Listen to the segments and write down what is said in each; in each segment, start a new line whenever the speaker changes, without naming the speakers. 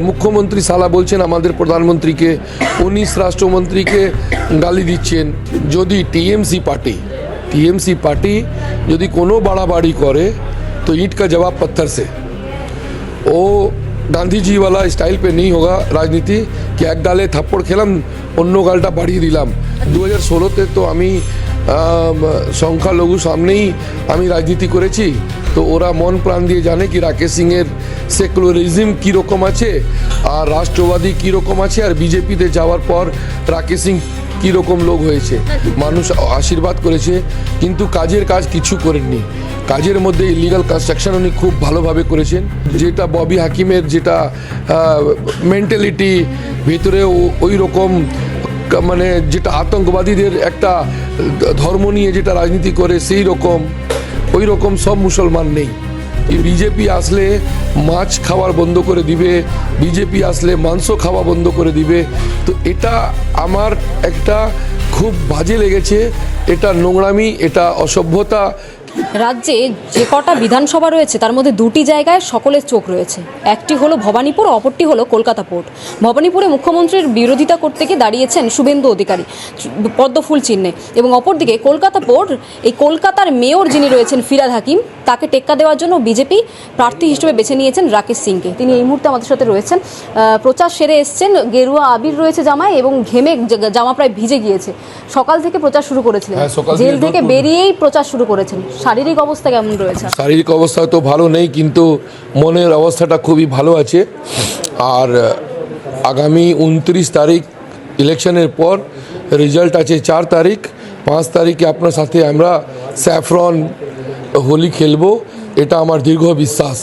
মুখ্যমন্ত্রী সালা বলছেন আমাদের প্রধানমন্ত্রীকে, 19 রাষ্ট্রমন্ত্রীকে গালি দিচ্ছেন। যদি टीएमसी पार्टी যদি কোনো বাড়াবাড়ি করে तो ईंट का जवाब पत्थर से। वो गांधी जी वाला स्टाइल पे नहीं होगा राजनीति कि एक गाले थप्पड़ खेलाम অন্য গালটা বাড়িয়ে দিলাম। 2016-তে তো আমি সংখ্যালঘু সামনেই আমি রাজনীতি করেছি, তো ওরা মন প্রাণ দিয়ে জানে কি রাকেশ সিংয়ের সেকুলারিজম কীরকম আছে আর রাষ্ট্রবাদী কীরকম আছে, আর বিজেপিতে যাওয়ার পর রাকেশ সিং কীরকম লোক হয়েছে। মানুষ আশীর্বাদ করেছে কিন্তু কাজের কাজ কিছু করেননি। কাজের মধ্যে ইলিগাল কনস্ট্রাকশন উনি খুব ভালোভাবে করেছেন। যেটা ববি হাকিমের যেটা মেন্টালিটি ভিতরে ওই রকম মানে যেটা আতঙ্কবাদীদের একটা ধর্ম নিয়ে যেটা রাজনীতি করে সেই রকম ওই রকম সব মুসলমান নেই। বিজেপি আসলে মাছ খাওয়ার বন্ধ করে দিবে, বিজেপি আসলে মাংস খাওয়া বন্ধ করে দিবে। তো এটা আমার একটা খুব বাজে লেগেছে। এটা নোংরামি, এটা অসভ্যতা।
রাজ্যে যে কটা বিধানসভা রয়েছে তার মধ্যে দুটি জায়গায় সকলের চোখ রয়েছে। একটি হলো ভবানীপুর, অপরটি হলো কলকাতা পোর্ট। ভবানীপুরে মুখ্যমন্ত্রীর বিরোধিতা করতে গিয়ে দাঁড়িয়েছেন শুভেন্দু অধিকারী পদ্মফুল চিহ্নে, এবং অপরদিকে কলকাতা পোর্ট, এই কলকাতার মেয়র যিনি রয়েছেন ফিরহাদ হাকিম, তাকে টেক্কা দেওয়ার জন্য বিজেপি প্রার্থী হিসেবে বেছে নিয়েছেন রাকেশ সিংকে। তিনি এই মুহূর্তে আমাদের সাথে রয়েছেন। প্রচার সেরে এসছেন, গেরুয়া আবির রয়েছে জামায় এবং ঘেমে জামা প্রায় ভিজে গিয়েছে। সকাল থেকে প্রচার শুরু করেছিলেন, জেল থেকে বেরিয়েই প্রচার শুরু করেছেন। শারীরিক অবস্থা কেমন রয়েছে?
শারীরিক অবস্থা তো ভালো নেই, কিন্তু মনের অবস্থাটা খুবই ভালো আছে। আর আগামী 29 তারিখ ইলেকশনের পর রেজাল্ট আছে 4 তারিখ। 5 তারিখে আপনার সাথে আমরা স্যাফরন হোলি খেলবো, এটা আমার দীর্ঘ বিশ্বাস।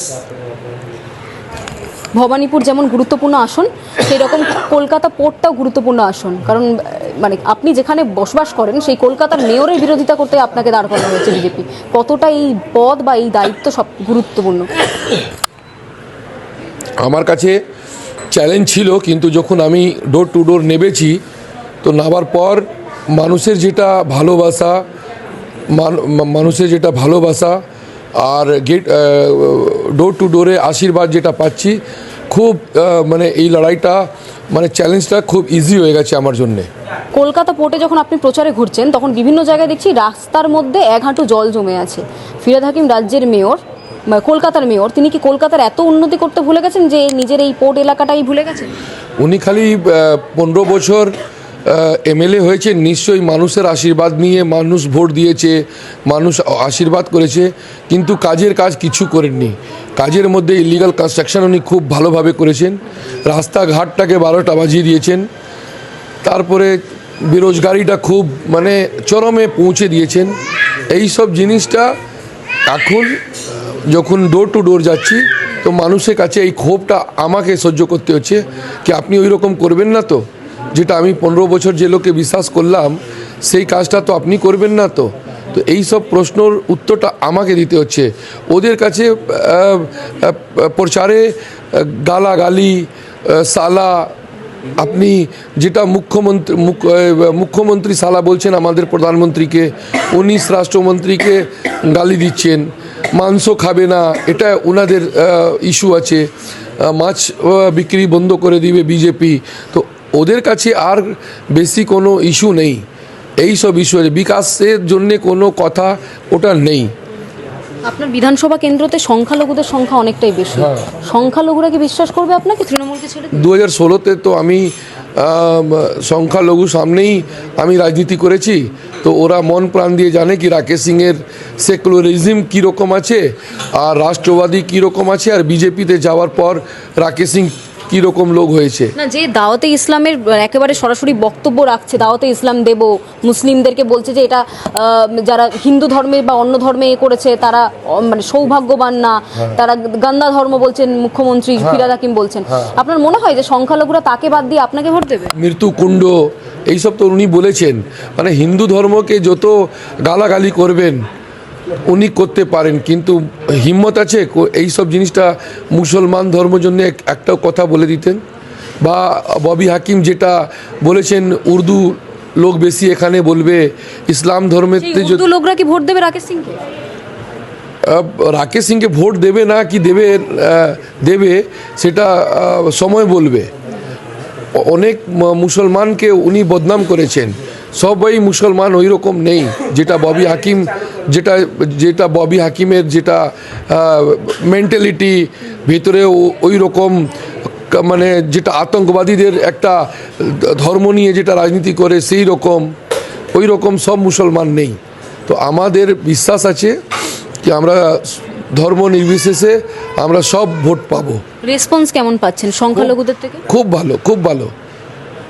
ভবানীপুর যেমন গুরুত্বপূর্ণ আসন, সেই রকম কলকাতা পোর্টটাও গুরুত্বপূর্ণ আসন। কারণ মানে আপনি যেখানে বসবাস করেন সেই কলকাতার মেয়রের বিরোধিতা করতে আপনাকে দাঁড় করানো হয়েছে বিজেপি। কতটা এই পদ বা এই দায়িত্ব সব গুরুত্বপূর্ণ?
আমার কাছে চ্যালেঞ্জ ছিল, কিন্তু যখন আমি ডোর টু ডোর নেমেছি, তো নামার পর মানুষের যেটা ভালোবাসা আর ডোর টু ডোরে আশীর্বাদ যেটা পাচ্ছি, খুব মানে এই লড়াইটা মানে চ্যালেঞ্জটা খুব ইজি হয়ে গেছে আমার জন্যে।
কলকাতা পোর্টে যখন আপনি প্রচারে ঘুরছেন তখন বিভিন্ন জায়গায় দেখছি রাস্তার মধ্যে এক হাঁটু জল জমে আছে। ফিরহাদ হাকিম রাজ্যের মেয়র, কলকাতার মেয়র, তিনি কি কলকাতার এত উন্নতি করতে ভুলে গেছেন যে নিজের এই পোর্ট এলাকাটাই ভুলে গেছেন?
উনি খালি 15 বছর এমএলএ হয়েছে, নিশ্চয়ই মানুষের আশীর্বাদ নিয়ে মানুষ ভোট দিয়েছে, মানুষ আশীর্বাদ করেছে, কিন্তু কাজের কাজ কিছু করেননি। কাজের মধ্যে ইলিগাল কনস্ট্রাকশন উনি খুব ভালোভাবে করেছেন। রাস্তাঘাটটাকে 12টা বাজিয়ে দিয়েছেন। তারপরে বেরোজগারিটা খুব মানে চরমে পৌঁছে দিয়েছেন। এই সব জিনিসটা এখন যখন ডোর টু ডোর যাচ্ছি, তো মানুষের কাছে এই ক্ষোভটা আমাকে সহ্য করতে হচ্ছে কি আপনি ওই রকম করবেন না তো, যেটা আমি 15 বছর যে লোককে বিশ্বাস করলাম সেই কাজটা তো আপনি করবেন না তো। তো এই সব প্রশ্নর উত্তরটা আমাকে দিতে হচ্ছে। ওদের কাছে প্রচারে গালাগালি সালা, আপনি যেটা মুখ্যমন্ত্রী সালা বলছেন আমাদের প্রধানমন্ত্রীকে, 19 রাষ্ট্রমন্ত্রীকে গালি দিচ্ছেন, মাংস খাবে না, এটা ওনাদের ইস্যু আছে। মাছ বিক্রি বন্ধ করে দিবে বিজেপি। তো ওদের কাছে আর বেশি কোনো ইস্যু নেই। এই সব ইস্যু আছে, বিকাশের জন্যে কোনো কথা ওটা নেই।
আপনার বিধানসভা কেন্দ্রতে সংখ্যালঘুদের সংখ্যা অনেকটাই বেশি। সংখ্যালঘুরা কি বিশ্বাস করবে আপনাকে তৃণমূলকে ছেড়ে?
2016-তে তো আমি সংখ্যালঘু সামনেই আমি রাজনীতি করেছি, তো ওরা মন প্রাণ দিয়ে জানে কি রাকেশ সিংয়ের সেকুলারিজম কীরকম আছে আর রাষ্ট্রবাদী কীরকম আছে, আর বিজেপিতে যাওয়ার পর রাকেশ সিং কীরকম লোক হয়েছে।
না, যে দাওয়াতে ইসলামের একেবারে সরাসরি বক্তব্য রাখছে, দাওয়াতে ইসলাম দেব, মুসলিমদেরকে বলছে যে এটা যারা হিন্দু ধর্মে বা অন্য ধর্মে করেছে তারা মানে সৌভাগ্যবান না, তারা গান্দা ধর্ম বলছেন মুখ্যমন্ত্রী ফিরহাদ হাকিম বলছেন। আপনার মনে হয় যে সংখ্যালঘুরা তাকে বাদ দিয়ে আপনাকে ভোট দেবে?
মৃত্যুকুণ্ড এইসব তো উনি বলেছেন, মানে হিন্দু ধর্মকে যত গালাগালি করবেন উনি করতে পারেন, কিন্তু হিম্মত আছে এই সব জিনিসটা মুসলমান ধর্মের জন্য একটা কথা বলে দিতেন? বা ববি হাকিম যেটা বলেছেন উর্দু লোক বেশি এখানে বলবে, ইসলাম ধর্মের
লোকরা কি ভোট দেবে রাকেশ সিংকে?
রাকেশ সিংকে ভোট দেবে না কি দেবে সেটা সময় বলবে। অনেক মুসলমানকে উনি বদনাম করেছেন, সবাই মুসলমান ওই রকম নেই। যেটা ববি হাকিমের যেটা মেন্টালিটি ভেতরে ওই রকম, মানে যেটা আতঙ্কবাদীদের একটা ধর্ম নিয়ে যেটা রাজনীতি করে সেই রকম, ওই রকম সব মুসলমান নেই। তো আমাদের বিশ্বাস আছে কি আমরা ধর্ম নির্বিশেষে আমরা সব ভোট পাবো।
রেসপন্স কেমন পাচ্ছেন সংখ্যালঘুদের থেকে?
খুব ভালো, খুব ভালো,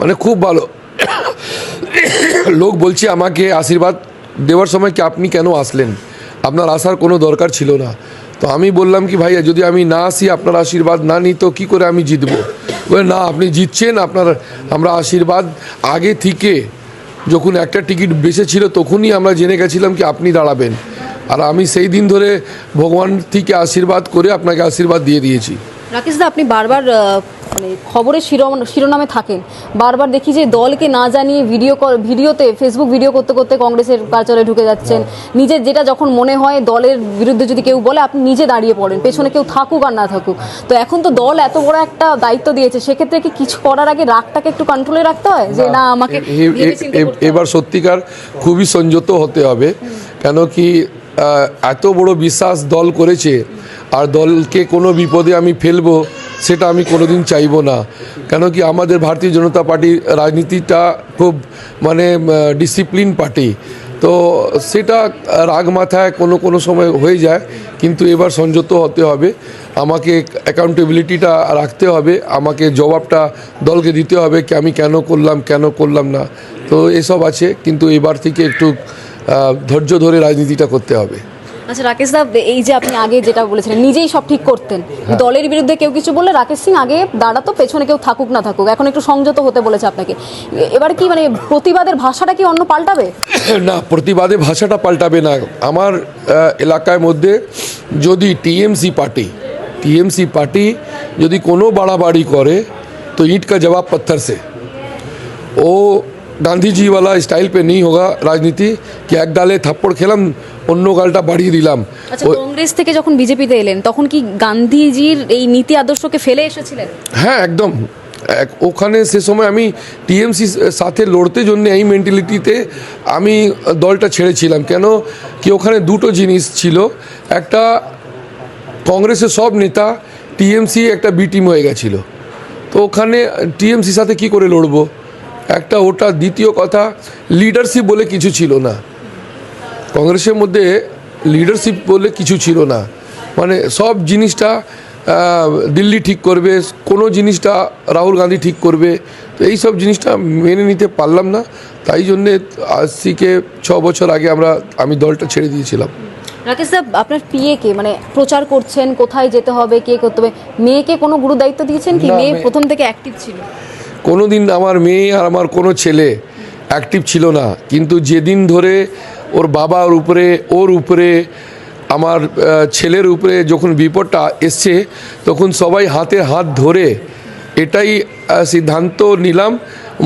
মানে খুব ভালো। লোক বলছে আমাকে আশীর্বাদ দেওয়ার সময় কি আপনি কেন আসলেন, আপনার আসার কোনো দরকার ছিল না। তো আমি বললাম কি ভাইয়া যদি আমি না আসি, আপনার আশীর্বাদ না নিই তো কী করে আমি জিতবো? বলে না আপনি জিতছেন, আমরা আশীর্বাদ আগে থেকে যখন একটা টিকিট বেঁচেছিল তখনই আমরা জেনে গেছিলাম কি আপনি দাঁড়াবেন, আর আমি সেই দিন ধরে ভগবান থেকে আশীর্বাদ করে আপনাকে আশীর্বাদ দিয়ে দিয়েছি।
রাকেশ দা, আপনি বারবার মানে খবরের শিরোনামে থাকেন, বারবার দেখি যে দলকে না জানিয়ে ভিডিওতে ফেসবুক ভিডিও করতে করতে কংগ্রেসের কার্যালয়ে ঢুকে যাচ্ছেন। নিজের যেটা যখন মনে হয় দলের বিরুদ্ধে যদি কেউ বলে আপনি নিজে দাঁড়িয়ে পড়েন, পেছনে কেউ থাকুক আর না থাকুক। তো এখন তো দল এত বড় একটা দায়িত্ব দিয়েছে, সেক্ষেত্রে কি কিছু করার আগে রাগটাকে একটু কন্ট্রোলে রাখতে হয় যে না আমাকে
এবার সত্যিকার খুবই সংযত হতে হবে। কেন কি এত বড় বিশ্বাস দল করেছে, আর দলকে কোনো বিপদে আমি ফেলবো সেটা আমি কোনোদিন চাইবো না। কেন কি আমাদের ভারতীয় জনতা পার্টির রাজনীতিটা খুব মানে ডিসিপ্লিন পার্টি, তো সেটা রাগ মাথায় কোনো সময় হয়ে যায়, কিন্তু এবার সংযত হতে হবে। আমাকে অ্যাকাউন্টেবিলিটিটা রাখতে হবে, আমাকে জবাবটা দলকে দিতে হবে কি আমি কেন করলাম না। তো এসব আছে, কিন্তু এবার থেকে একটু ধৈর্য ধরে রাজনীতিটা করতে হবে।
আচ্ছা রাকেশ দা, এই যে আপনি আগে যেটা বলেছিলেন নিজেই সব ঠিক করতেন, দলের বিরুদ্ধে কেউ কিছু বললে রাকেশ সিং আগে দাঁড়াতো, পেছনে কেউ থাকুক না থাকুক, এখন একটু সংযত হতে বলেছে আপনাকে। এবার কি মানে প্রতিবাদের ভাষাটা কি অন্য পাল্টাবে?
না, প্রতিবাদের ভাষাটা পাল্টাবে না। আমার এলাকার মধ্যে যদি টিএমসি পার্টি যদি কোনো বাড়াবাড়ি করে তো ইট কা জবাব पत्थर से। ও গান্ধী জি वाला স্টাইল पे नहीं होगा রাজনীতি কি এক গালে থাপ্পড় খেলাম অন্য গালটা বাড়িয়ে দিলাম।
আচ্ছা, কংগ্রেস থেকে যখন বিজেপিতে এলেন তখন কি গান্ধীজির এই নীতি আদর্শকে ফেলে এসেছিলেন?
হ্যাঁ একদম। ওখানে সে সময় আমি টিএমসি সাথে লড়তে জন্য এই মেন্টালিটিতে আমি দলটা ছেড়েছিলাম। কেন কি ওখানে দুটো জিনিস ছিল, একটা কংগ্রেসের সব নেতা টিএমসি একটা বি টিম হয়ে গেছিল, তো ওখানে টিএমসি সাথে কি করে লড়বো, একটা ওটা। দ্বিতীয় কথা, লিডারশিপ বলে কিছু ছিল না কংগ্রেসের মধ্যে, লিডারশিপ বলে কিছু ছিল না। মানে সব জিনিসটা দিল্লি ঠিক করবে, কোনো জিনিসটা রাহুল গান্ধী ঠিক করবে, তো এই সব জিনিসটা মেনে নিতে পারলাম না। তাই জন্যে আজ থেকে 6 বছর আগে আমি দলটা ছেড়ে দিয়েছিলাম।
রাকেশ দা, আপনার পিএকে মানে প্রচার করছেন, কোথায় যেতে হবে, কে করতে হবে, মেয়েকে কোনো গুরু দায়িত্ব দিয়েছেন কি? মেয়ে প্রথম থেকে অ্যাক্টিভ ছিল?
কোনো দিন আমার মেয়ে আর আমার কোনো ছেলে অ্যাক্টিভ ছিল না, কিন্তু যেদিন ধরে ওর বাবার ওর উপরে আমার ছেলের উপরে যখন বিপদটা এসছে তখন সবাই হাতে হাত ধরে এটাই সিদ্ধান্ত নিলাম,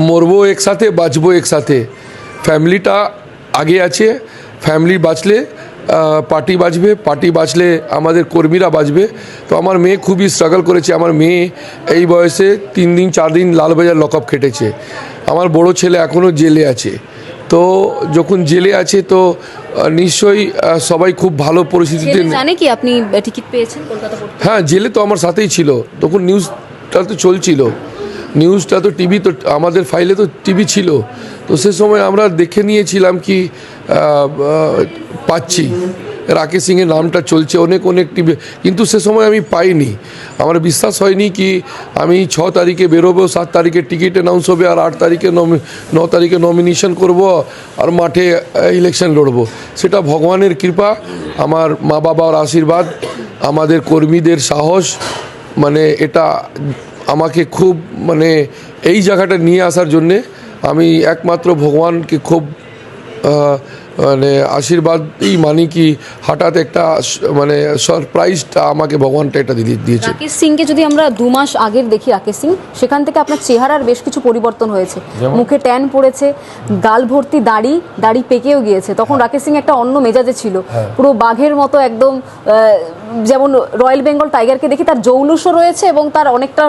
মরবো একসাথে, বাঁচবো একসাথে। ফ্যামিলিটা আগে আছে, ফ্যামিলি বাঁচলে পার্টি বাঁচবে, পার্টি বাঁচলে আমাদের কর্মীরা বাঁচবে। তো আমার মেয়ে খুবই স্ট্রাগল করেছে। আমার মেয়ে এই বয়সে 3 দিন 4 দিন লালবাজার লকআপ খেটেছে। আমার বড় ছেলে এখনও জেলে আছে। তো যখন জেলে আছে তো নিশ্চয়ই সবাই খুব ভালো পরিস্থিতিতে
জানে কি আপনি টিকিট পেয়েছেন কলকাতা পড়তে?
হ্যাঁ, জেলে তো আমার সাথেই ছিল, তখন নিউজটা তো চলছিল, নিউজটা তো টিভি, তো আমাদের ফাইলে তো টিভি ছিল, তো সে সময় আমরা দেখে নিয়েছিলাম কি পাচ্ছি রাকেশ সিংয়ের নামটা চলছে অনেক টিভি, কিন্তু সে সময় আমি পাইনি। আমার বিশ্বাস হয়নি কি আমি 6 তারিখে বেরোবো, 7 তারিখে টিকিট অ্যানাউন্স হবে, আর 8 তারিখে 9 তারিখে নমিনেশন করব আর মাঠে ইলেকশন লড়বো। সেটা ভগবানের কৃপা, আমার মা বাবার আশীর্বাদ, আমাদের কর্মীদের সাহস, মানে এটা আমাকে খুব মানে এই জায়গাটা নিয়ে আসার জন্যে আমি একমাত্র ভগবানকে খুব মানে আশীর্বাদই মানি কি হঠাৎ একটা মানে সারপ্রাইজটা আমাকে ভগবানটা এটা দিয়েছে।
রাকেশ সিংকে যদি আমরা 2 মাস আগের দেখি, রাকেশ সিং, সেখান থেকে আপনার চেহারার বেশ কিছু পরিবর্তন হয়েছে। মুখে ট্যান পড়েছে, গাল ভর্তি দাড়ি পেকেও গিয়েছে। তখন রাকেশ সিং একটা অন্য মেজাজে ছিল, পুরো বাঘের মতো একদম, যেমন রয়্যাল বেঙ্গল টাইগারকে দেখি তার জৌলুসও রয়েছে এবং তার অনেকটা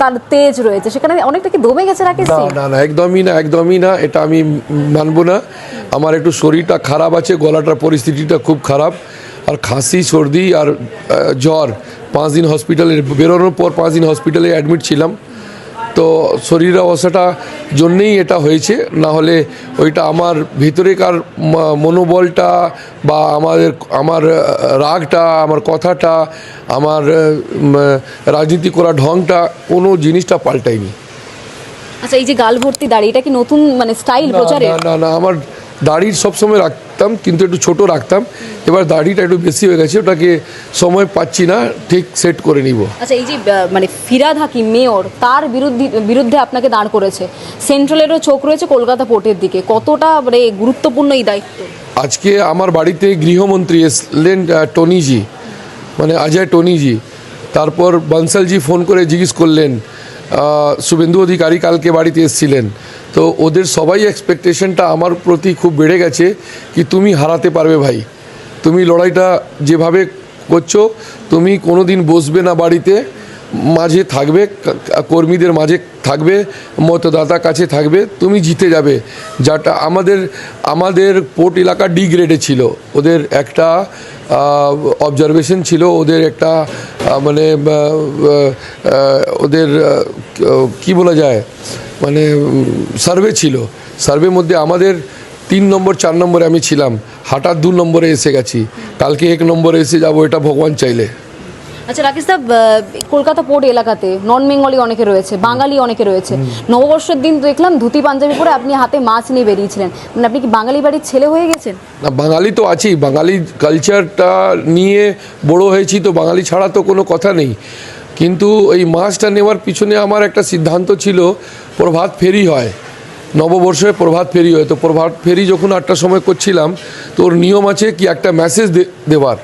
তার তেজ রয়েছে। সেখানে অনেকটা কি দমে গেছে রাকেশ সিং?
না, একদমই না, এটা আমি মানবো না। আমার একটু শরীরটা খারাপ আছে, গলাটার পরিস্থিতিটা খুব খারাপ, আর খাসি সর্দি আর জ্বর। 5 দিন হসপিটালে বেরোনোর পর 5 দিন হসপিটালে অ্যাডমিট ছিলাম। তো শরীরের অবস্থাটা জন্যেই এটা হয়েছে, না হলে ওইটা আমার ভিতরেকার মনোবলটা বা আমার রাগটা, আমার কথাটা, আমার রাজনীতি করার ঢংটা, কোনো জিনিসটা পাল্টায়নি।
আচ্ছা, এই যে গাল ভর্তি দাড়ি, এটা কি নতুন মানে স্টাইল প্রচারে?
না, আমার দাড়ি সবসময় রাখতাম, কিন্তু একটু ছোট রাখতাম। এবার দাড়িটা একটু বেশি হয়ে গেছে, ওটাকে সময় পাচ্ছি না, ঠিক সেট করে নিব।
আচ্ছা, এই যে মানে ফিরহাদ হাকিম মেয়র, তার বিরুদ্ধে আপনাকে দাঁড় করেছে, সেন্ট্রালেরও চোখ রয়েছে কলকাতা পোর্টের দিকে, কতটা মানে গুরুত্বপূর্ণ এই দায়িত্ব?
আজকে আমার বাড়িতে গৃহমন্ত্রী এসলেন, টনিজি, মানে অজয় টনিজি। তারপর বনসালজি ফোন করে জিজ্ঞেস করলেন, শুভেন্দু অধিকারী কালকে বাড়িতে এসেছিলেন। তো ওদের সবাই এক্সপেকটেশনটা আমার প্রতি খুব বেড়ে গেছে কি তুমি হারাতে পারবে ভাই, তুমি লড়াইটা যেভাবে করছো, তুমি কোনো দিন বসবে না বাড়িতে, মাঝে থাকবে, কর্মীদের মাঝে থাকবে, মতদাতার কাছে থাকবে, তুমি জিতে যাবে। যাটা আমাদের পোর্ট এলাকা ডি গ্রেডে ছিল, ওদের একটা অবজারভেশন ছিল, ওদের একটা মানে ওদের কি বলা যায়, মানে সার্ভে ছিল। সার্ভের মধ্যে আমাদের 3 নম্বর 4 নম্বরে আমি ছিলাম, হঠাৎ 2 নম্বরে এসে গেছি, কালকে 1 নম্বরে এসে যাবো, এটা ভগবান চাইলে।
আচ্ছা রাকেশ সাহেব, কলকাতা পোর্ট এলাকাতে নন বেঙ্গলি অনেকে রয়েছে, বাঙালি অনেকে রয়েছে। নববর্ষের দিন দেখলাম ধুতি পাঞ্জাবি পরে আপনি হাতে মাছ নিয়ে বেরিয়েছিলেন, মানে আপনি কি বাঙালি বাড়ির ছেলে হয়ে গেছেন?
না, বাঙালি তো আছেই, বাঙালি কালচারটা নিয়ে বড় হয়েছি, তো বাঙালি ছাড়া তো কোনো কথা নেই। কিন্তু এই মাছটা নেওয়ার পিছনে আমার একটা সিদ্ধান্ত ছিল, প্রভাত ফেরি হয়, নববর্ষে প্রভাত ফেরি হয়। তো প্রভাত ফেরি যখন 8টার সময় করছিলাম, তো ওর নিয়ম আছে কি একটা মেসেজ দেওয়ার,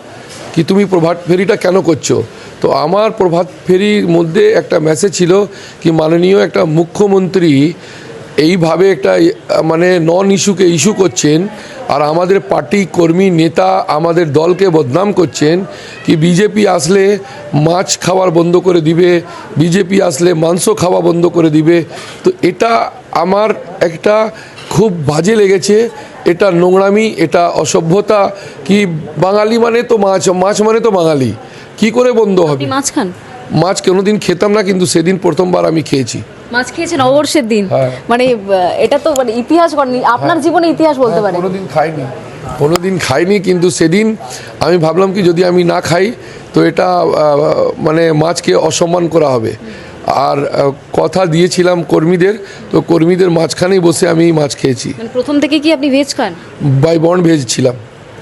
কি তুমি প্রভাত ফেরিটা কেন করছো। তো আমার প্রভাত ফেরির মধ্যে একটা মেসেজ ছিল কি মাননীয় একটা মুখ্যমন্ত্রী এইভাবে একটা মানে নন ইস্যুকে ইস্যু করছেন, আর আমাদের পার্টি কর্মী নেতা আমাদের দলকে বদনাম করছেন কি বিজেপি আসলে মাছ খাওয়ার বন্ধ করে দিবে, বিজেপি আসলে মাংস খাওয়া বন্ধ করে দিবে। তো এটা আমার একটা খুব বাজে লেগেছে, এটা নোংরামি, এটা অসভ্যতা। কি বাঙালি মানে তো মাছ, মাছ মানে তো বাঙালি, কি করে বন্ধ হবে?
মাছ খান?
মাছ কোনোদিন খেতাম না, কিন্তু সেদিন প্রথমবার আমি খেয়েছি।
মাছ খেয়েছেন নববর্ষের দিন?
হ্যাঁ।
মানে এটা তো মানে ইতিহাস করেনি আপনার জীবনে, ইতিহাস বলতে পারেন।
কোনোদিন খাইনি, কিন্তু সেদিন আমি ভাবলাম কি যদি আমি না খাই তো এটা মানে মাছকে অসম্মান করা হবে। আর কথা দিয়েছিলাম কর্মীদের, তো কর্মীদের মাঝখানেই বসে আমি মাছ খেয়েছি।
মানে প্রথম থেকে কি আপনি ভেজ খান?
বাই বন্ড ভেজ ছিলাম,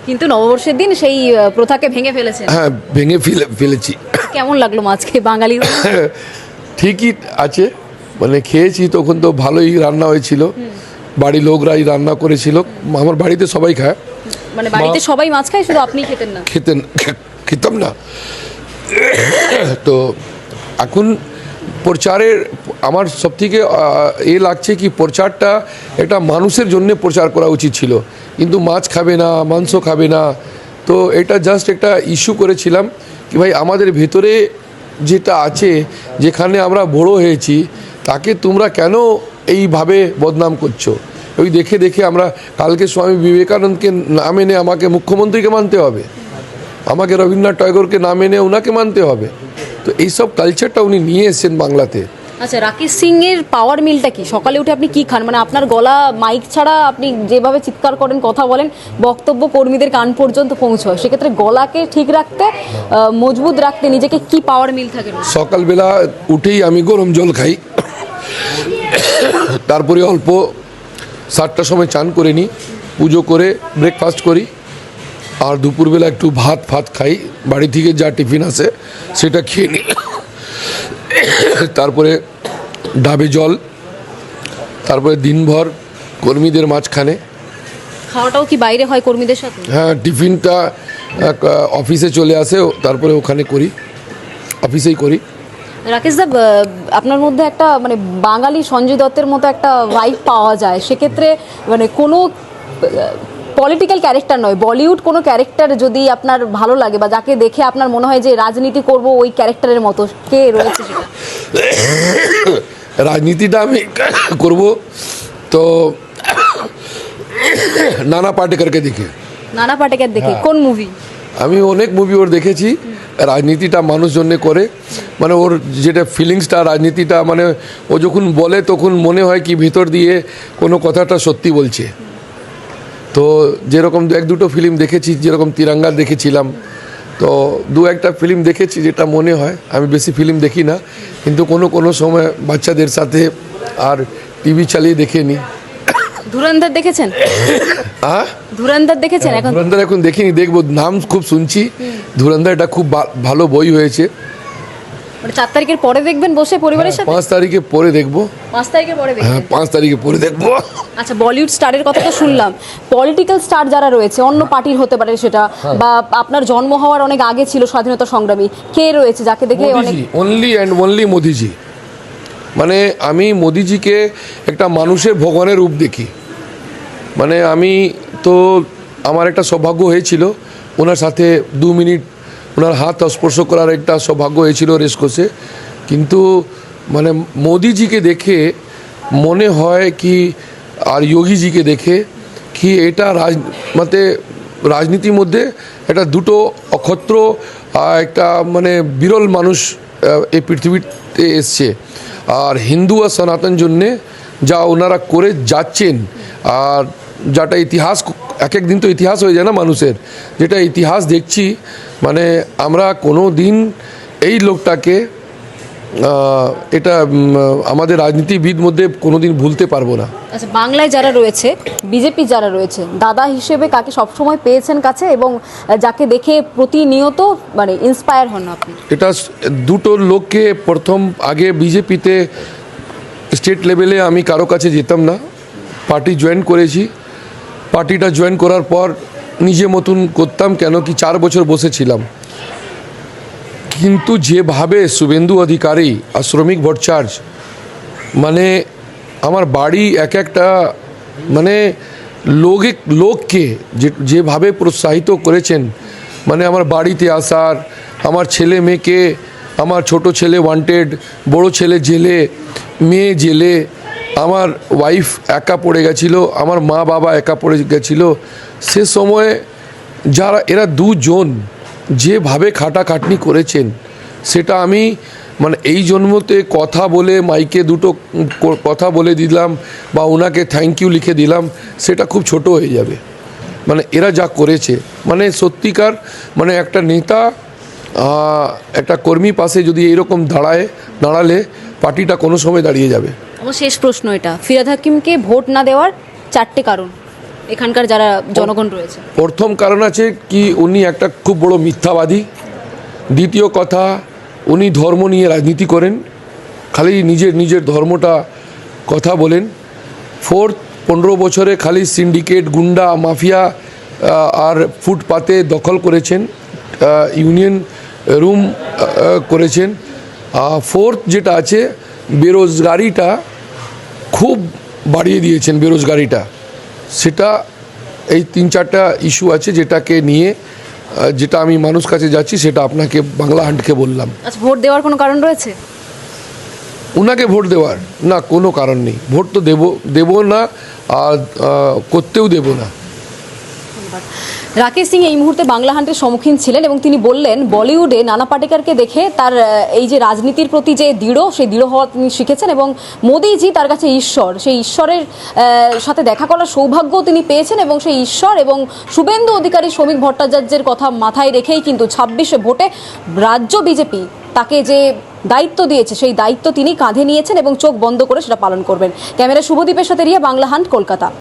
কিন্তু নববর্ষের দিন সেই প্রথাকে ভেঙে ফেলেছেন।
হ্যাঁ, ভেঙে ফেলেছি।
কেমন লাগলো মাছ খেয়ে বাঙালি?
ঠিকই আছে, মানে খেয়েছি, তখন তো ভালোই রান্না হয়েছিল, বাড়ির লোকরাই রান্না করেছিল, আমার বাড়িতে সবাই খায়।
মানে বাড়িতে সবাই মাছ খায়, শুধু আপনি খেতেন না?
খেতাম না। তো এখন প্রচারের আমার সবথেকে লাগছে কি প্রচারটা একটা মানুষের জন্য প্রচার করা উচিত ছিল, কিন্তু মাছ খাবে না, মাংস খাবে না। তো এটা জাস্ট একটা ইস্যু করেছিলাম কি ভাই আমাদের ভেতরে যেটা আছে, যেখানে আমরা বড় হয়েছি, তাকে তোমরা কেন এইভাবে বদনাম করছো। ওই দেখে আমরা কালকে স্বামী বিবেকানন্দকে না মেনে আমাকে মুখ্যমন্ত্রীকে মানতে হবে, আমাকে রবীন্দ্রনাথ ট্যাগোরকে না মেনে ওনাকে মানতে হবে। তো এইসব কালচারটা উনি নিয়ে এসেছেন বাংলাতে।
আচ্ছা, রাকেশ সিং এর পাওয়ার মিলটা কি? সকালে উঠে আপনি কি খান? মানে আপনার গলা মাইক ছাড়া আপনি যেভাবে চিৎকার করেন, কথা বলেন, বক্তব্য কর্মীদের কান পর্যন্ত পৌঁছয়, সেক্ষেত্রে গলাকে ঠিক রাখতে, মজবুত রাখতে নিজেকে কি পাওয়ার মিল থাকে?
সকালবেলা উঠেই আমি গরম জল খাই, তারপরে অল্প 7টার সময় চান করে নিই, পুজো করে ব্রেকফাস্ট করি, আর দুপুরবেলা একটু ভাত খাই, বাড়ি থেকে যা টিফিন আসে সেটা খেয়ে নিই। তারপরে ডাবে জল, তারপরে দিনভর কর্মীদের মাঝখানে
খাওয়াটাও কি বাইরে হয় কর্মীদের সাথে?
হ্যাঁ, টিফিনটা অফিসে চলে আসে, তারপরে ওখানে করি, অফিসেই করি।
রাকেশ দা, আপনার মধ্যে একটা মানে বাঙালি সঞ্জয় দত্তের মতো একটা ভাইব পাওয়া যায়। সেক্ষেত্রে মানে কোনো পলিটিক্যাল ক্যারেক্টার নয়, বলিউড কোনো ক্যারেক্টার যদি আপনার ভালো লাগে বা যাকে দেখে আপনার মনে হয় যে রাজনীতি করব ওই ক্যারেক্টারের মতো, কে রয়েছে সেটা?
রাজনীতিটা আমি করব তো নানা পাটেকরকে দেখে।
নানা পাটেকর দেখে? কোন মুভি?
আমি অনেক মুভি ওর দেখেছি। রাজনীতিটা মানুষজনে করে, মানে ওর যেটা ফিলিংসটা, রাজনীতিটা, মানে ও যখন বলে তখন মনে হয় কি ভিতর দিয়ে কোনো কথাটা সত্যি বলছে। তো যেরকম এক দুটো ফিল্ম দেখেছি, যেরকম তিরঙ্গা দেখেছিলাম, তো দু একটা ফিল্ম দেখেছি যেটা মনে হয়। আমি বেশি ফিল্ম দেখি না, কিন্তু কোনো সময় বাচ্চাদের সাথে আর টিভি চালিয়ে দেখে নিই।
ধুরন্ধর দেখেছেন? ধুরন্ধর দেখেছেন? এখন
ধুরন্ধর এখন দেখিনি, দেখবো, নাম খুব শুনছি। ধুরন্ধর এটা খুব ভালো বই হয়েছে।
মানে 4 তারিখের পরে দেখবেন বসে পরিবারের সাথে?
5 তারিখে পরে দেখবো।
5 তারিখের পরে
হ্যাঁ,
দেখবেন?
5 তারিখে পরে দেখবো।
আচ্ছা, বলিউড স্টারের কথা তো শুনলাম, পলিটিক্যাল স্টার যারা রয়েছে অন্য পার্টির হতে পারে সেটা, বা আপনার জন্ম হওয়ার অনেক আগে ছিল স্বাধীনতা সংগ্রামী, কে রয়েছে যাকে দেখে অনেক?
মোদিজি, অনলি অ্যান্ড অনলি মোদিজি। মানে আমি মোদিজিকে একটা মানুষের ভগবানের রূপ দেখি। মানে আমি তো, আমার একটা সৌভাগ্য হয়েছিল ওনার সাথে 2 মিনিট ওনার হাত স্পর্শ করার একটা সৌভাগ্য হয়েছিল রেসকোর্সে। কিন্তু মানে মোদিজিকে দেখে মনে হয় কি, আর যোগীজিকে দেখে কি, এটা মানে রাজনীতির মধ্যে একটা দুটো অক্ষত্র একটা মানে বিরল মানুষ এই পৃথিবীতে এসছে। আর হিন্দু আর সনাতন জন্যে যা ওনারা করে যাচ্ছেন, আর যেটা ইতিহাস, এক এক দিন তো ইতিহাস হয়ে যায় না মানুষের, যেটা ইতিহাস দেখছি, মানে আমরা কোনো দিন এই লোকটাকে এটা আমাদের রাজনীতিবিদ মধ্যে কোনো দিন ভুলতে পারবো না।
আচ্ছা, বাংলায় যারা রয়েছে, বিজেপি যারা রয়েছে, দাদা হিসেবে কাকে সবসময় পেয়েছেন কাছে এবং যাকে দেখে প্রতিনিয়ত মানে ইন্সপায়ার হন আপনি?
এটা দুটো লোককে, প্রথম আগে বিজেপিতে স্টেট লেভেলে আমি কারো কাছে যেতাম না, পার্টি জয়েন করেছি। পার্টিটা জয়েন করার পর নিজে মতন করতাম, কেন কি 4 বছর বসেছিলাম। কিন্তু যেভাবে শুভেন্দু অধিকারী আর শ্রমিক ভট্টাচার্য, মানে আমার বাড়ি এক একটা মানে লোককে যেভাবে প্রোৎসাহিত করেছেন, মানে আমার বাড়িতে আসার, আমার ছেলে মেয়েকে, আমার ছোট ছেলে ওয়ান্টেড, বড় ছেলে জেলে, মেয়ে জেলে, আমার ওয়াইফ একা পড়ে গেছিলো, আমার মা বাবা একা পড়ে গেছিলো। সে সময় যারা এরা দুজন যেভাবে খাটাখাটনি করেছেন, সেটা আমি মানে এই জন্মতে কথা বলে মাইকে দুটো কথা বলে দিলাম বা ওনাকে থ্যাংক ইউ লিখে দিলাম, সেটা খুব ছোট হয়ে যাবে। মানে এরা যা করেছে, মানে সত্যিকার, মানে একটা নেতা একটা কর্মী পাশে যদি এইরকম দাঁড়ালে পার্টিটা কোনো সময় দাঁড়িয়ে যাবে।
আমার শেষ প্রশ্ন এটা, ফিরহাদ হাকিমকে ভোট না দেওয়ার 4টে কারণ এখানকার যারা জনগণ রয়েছে।
প্রথম কারণ আছে কি, উনি একটা খুব বড় মিথ্যাবাদী। দ্বিতীয় কথা, উনি ধর্ম নিয়ে রাজনীতি করেন, খালি নিজের ধর্মটা কথা বলেন। 15 বছরে খালি সিন্ডিকেট, গুন্ডা, মাফিয়া আর ফুটপাতে দখল করেছেন, ইউনিয়ন রুম করেছেন। 4th যেটা আছে, বেরোজগারিটা খুব বাড়িয়ে দিয়েছেন, বেরোজগারিটা। সেটা এই 3-4টা ইস্যু আছে যেটাকে নিয়ে, যেটা আমি মানুষ কাছে যাচ্ছি, সেটা আপনাকে বাংলা হান্টকে বললাম।
আচ্ছা, ভোট দেওয়ার কোনো কারণ রয়েছে?
ওনাকে ভোট দেওয়ার না, কোনো কারণ নেই। ভোট তো দেবো না, আর করতেও দেবো না।
রাকেশ সিং এই মুহূর্তে বাংলা হান্টের সম্মুখীন ছিলেন এবং তিনি বললেন বলিউডে নানা পাটেকরকে দেখে তার এই যে রাজনীতির প্রতি যে সেই দৃঢ় হওয়া তিনি শিখেছেন এবং মোদিজি তার কাছে ঈশ্বর, সেই ঈশ্বরের সাথে দেখা করার সৌভাগ্য তিনি পেয়েছেন এবং সেই ঈশ্বর এবং শুভেন্দু অধিকারী, শ্রমিক ভট্টাচার্যের কথা মাথায় রেখেই কিন্তু 26শে ভোটে রাজ্য বিজেপি তাকে যে দায়িত্ব দিয়েছে সেই দায়িত্ব তিনি কাঁধে নিয়েছেন এবং চোখ বন্ধ করে সেটা পালন করবেন। ক্যামেরা শুভদীপের সাথে রিয়া, বাংলা হান্ট, কলকাতা।